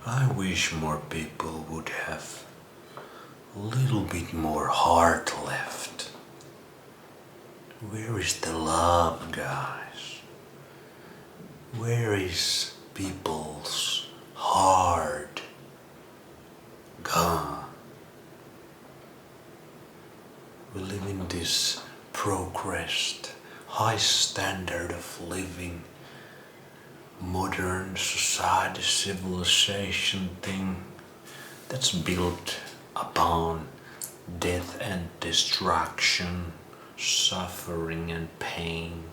I wish more people would have a little bit more heart left. Where is the love, guys? Where is people's heart gone? We live in this progressed, high standard of living, modern society, civilization thing that's built upon death and destruction, suffering and pain.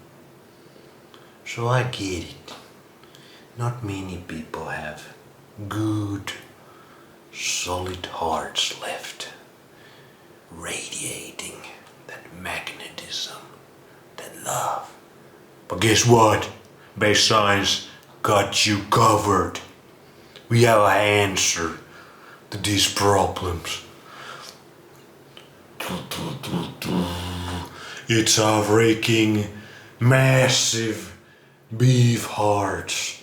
So I get it. Not many people have good, solid hearts left, radiating that magnetism, that love. But guess what? Base science got you covered. We have an answer to these problems. It's our freaking massive beef hearts.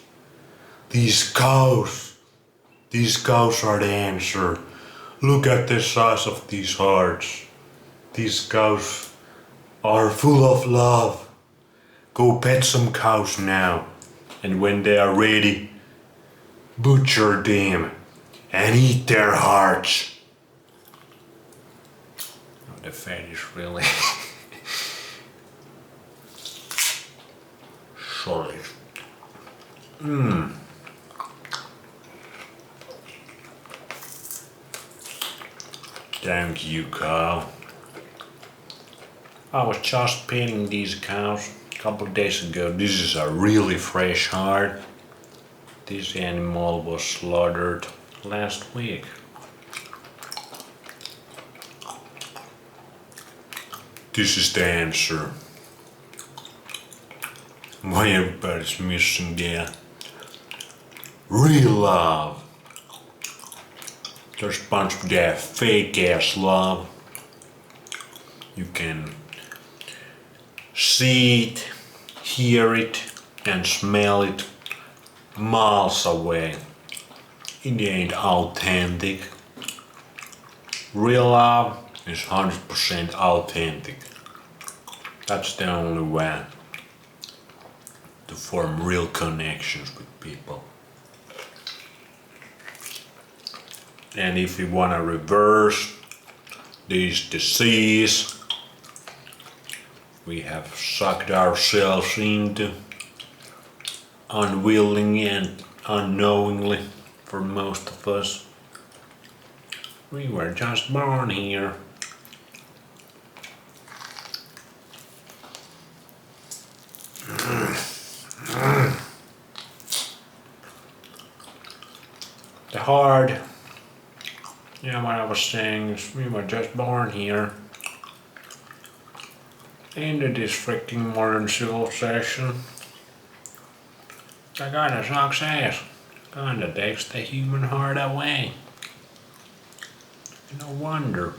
These cows are the answer. Look at the size of these hearts. These cows are full of love. Go pet some cows now, and when they are ready, butcher them and eat their hearts. Oh, the fat is really solid. Thank you, cow. I was just petting these cows a couple of days ago. This is a really fresh heart. This animal was slaughtered last week. This is the answer. Why everybody's missing the real love. There's a bunch of that fake ass love. You can see it, hear it, and smell it miles away. It ain't authentic. Real love is 100% authentic. That's the only way to form real connections with people. And if we want to reverse this disease we have sucked ourselves into, unwillingly and unknowingly for most of us, we were just born here. The heart, what I was saying is we were just born here into this freaking modern civilization. That kinda sucks ass. Kinda takes the human heart away. No wonder.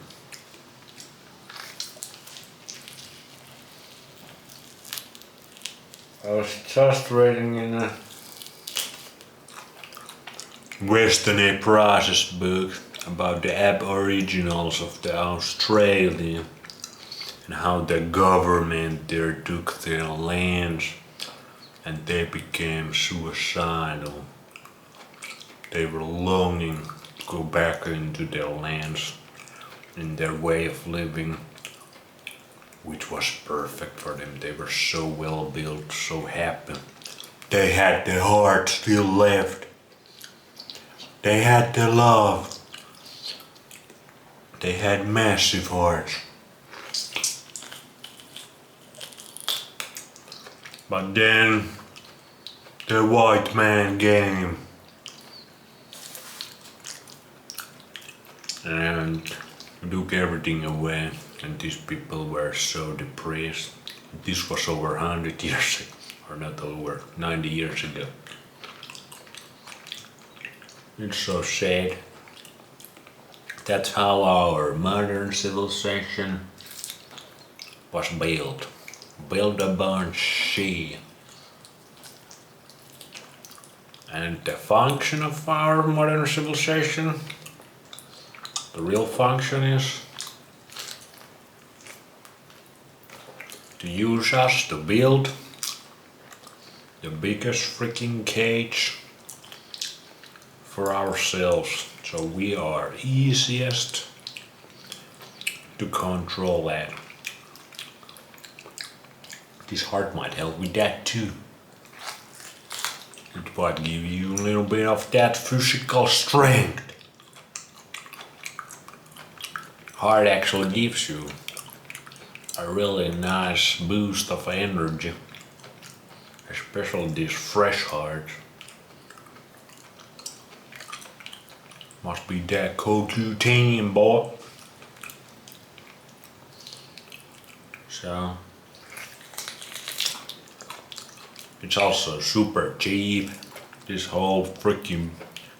I was just reading in a Western A Process book about the aboriginals of the Australia and how the government there took their lands and they became suicidal. They were longing to go back into their lands and their way of living, which was perfect for them. They were so well built, so happy. They had the heart still left. They had the love. They had massive hearts. But then the white man came and took everything away, and these people were so depressed. This was over 100 years ago, or not over, 90 years ago. It's so sad. That's how our modern civilization was built. Built upon sea. And the function of our modern civilization, the real function is to use us to build the biggest freaking cage for ourselves, so we are easiest to control that. This heart might help with that too. It might give you a little bit of that physical strength. Heart actually gives you a really nice boost of energy, especially these fresh hearts. Must be that CoQ10, boy. So it's also super cheap. This whole freaking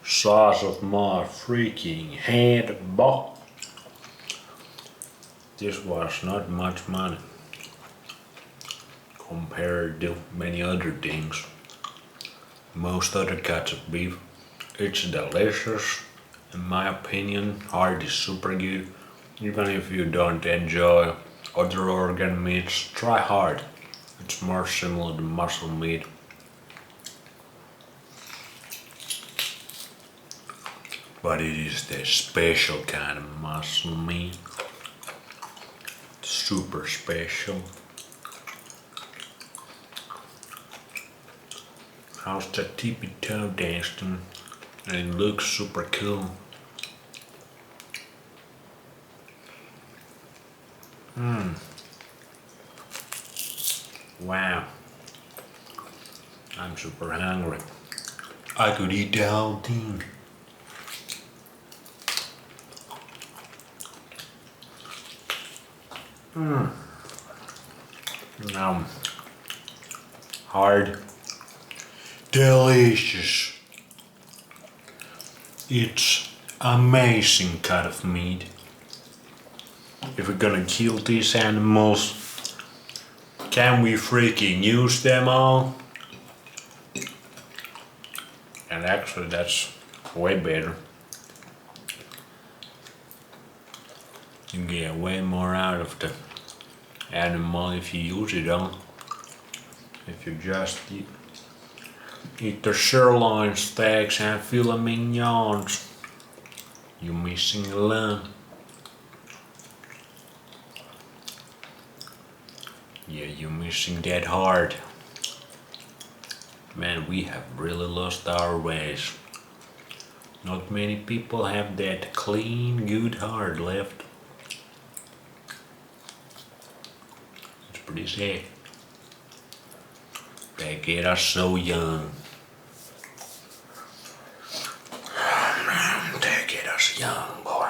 sauce of my freaking head, boy. This was not much money compared to many other things. Most other cuts of beef. It's delicious. In my opinion, heart is super good. Even if you don't enjoy other organ meats, try heart. It's more similar to muscle meat. But it is the special kind of muscle meat. Super special. How's the tippy toe dancing? And it looks super cool. Wow. I'm super hungry. I could eat the whole thing. Hard. Delicious. It's amazing cut of meat. If we're gonna kill these animals, can we freaking use them all? And actually that's way better. You get way more out of the animal if you use it all. If you just eat the sirloin steaks and filet mignons, you're missing a lamb. Yeah, you're missing that heart. Man, we have really lost our ways. Not many people have that clean, good heart left. It's pretty sad. They get us so young. They get us young, boy.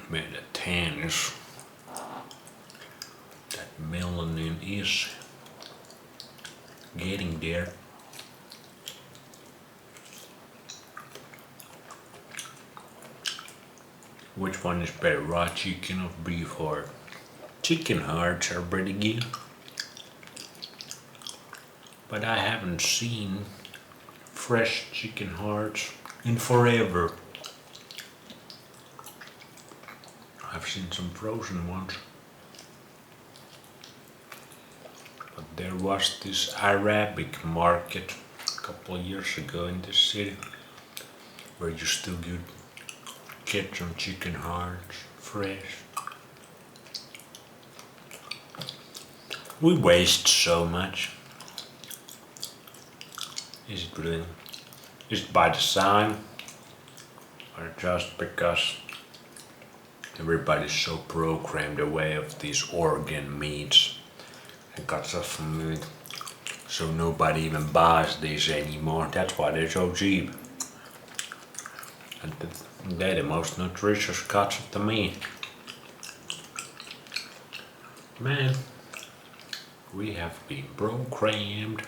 Man, the tan is, that melanin is getting there. Which one is better, raw chicken or beef heart? Chicken hearts are pretty good, but I haven't seen fresh chicken hearts in forever. I've seen some frozen ones, but there was this Arabic market a couple of years ago in this city where you still could get some chicken hearts fresh. We waste so much. Is it really? Is it by design? Or just because everybody's so programmed away of these organ meats and cuts of meat, so nobody even buys these anymore? That's why they're so cheap. And they're the most nutritious cuts of the meat. Man, we have been programmed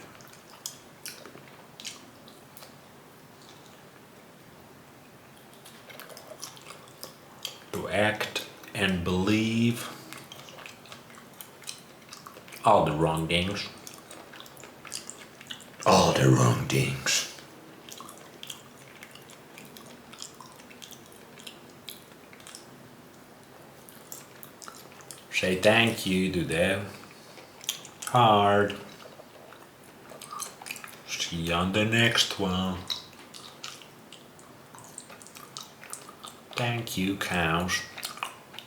to act and believe All the wrong things. All the wrong things. Say thank you to them. Hard. See you on the next one. Thank you, cows.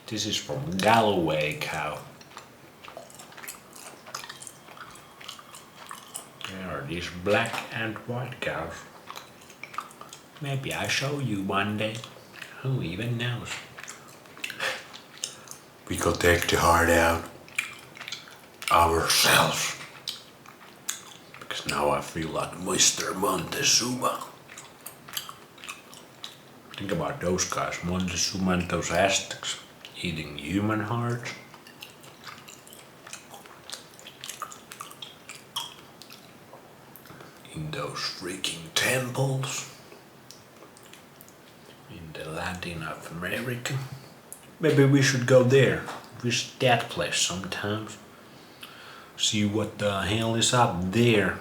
This is from Galloway cow. There are these black and white cows. Maybe I show you one day. Who even knows? We could take the heart out ourselves. Because now I feel like Mr. Montezuma. Think about those guys, Montezuma and those Aztecs, eating human hearts. In those freaking temples. In the Latin of America. Maybe we should go there, visit that place sometimes. See what the hell is up there.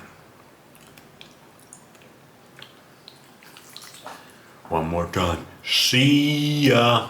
One more time. See ya!